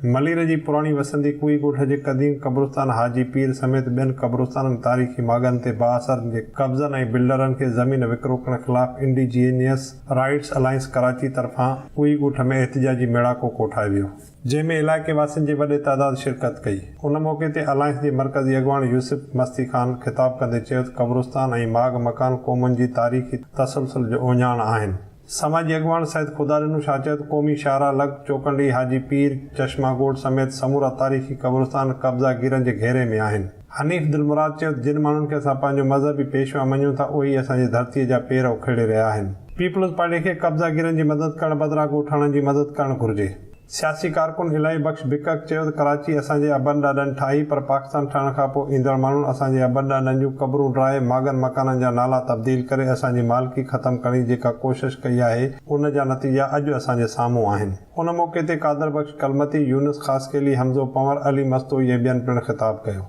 मलीर जी पुरानी वसंती कुई ॻोठ जे क़दीम क़ब्रिस्तान हाजी पीर समेत ॿियनि क़ब्रिस्ताननि तारीख़ी माॻनि ते बाअसर जे कब्ज़नि ऐं बिल्डरनि खे ज़मीन विकिरो ख़िलाफ़ इंडिजीनियस राइट्स अलायंस कराची तरफ़ां कुई ॻोठ में एहतिजाजी मेड़ाको कोठायो वियो, जंहिंमें इलाइक़े वासियुनि जी वॾे तादाद शिरकत कई। उन मौक़े ते अलायंस जे मर्कज़ी अॻवान यूसुफ मस्ती ख़ान ख़िताब कंदे चयो त क़ब्रिस्तान ऐं माॻ मकान क़ौमुनि जी तारीख़ी तसलसल जो ओञाण आहिनि। समाजी अॻवान सैद खुदारिनू शाह चयो त क़ौमी शाहरा लॻ चौकंडी हाजी पीर चश्मा ॻोठ समेत समूरा तारीख़ी क़ब्रिस्तान कब्ज़ा गिरनि जे घेरे में आहिनि। हनीफ़ दिलमुराद चयो त जिन माण्हुनि खे असां पंहिंजो मज़हबी पेशवा मञूं था उहे असांजी धरतीअ जा पेर उखेड़े रहिया आहिनि। पीपल्स पार्टी खे कब्ज़ा गिरनि जी मदद करण बदिरां ॻोठाणनि जी मदद करणु घुर्जे। सियासी कारकुन इलाही बख़्श बिकक चयो त कराची असांजे अबनि ॾाॾनि ठाही, पर पाकिस्तान ठहण खां पोइ ईंदड़ माण्हुनि असांजे अबनि ॾाॾनि जूं क़बरूं ड्राहे माॻनि मकाननि जा नाला तब्दील करे असांजी मालिकी ख़तमु करण जी जेका कोशिश कई आहे उन जा नतीजा अॼु असांजे साम्हूं आहिनि। उन मौक़े ते कादर बख़्श कलमती, यूनुस ख़ासकेली, हमज़ो पंवर, अली मस्तोई ऐं ॿियनि पिणु ख़िताब कयो।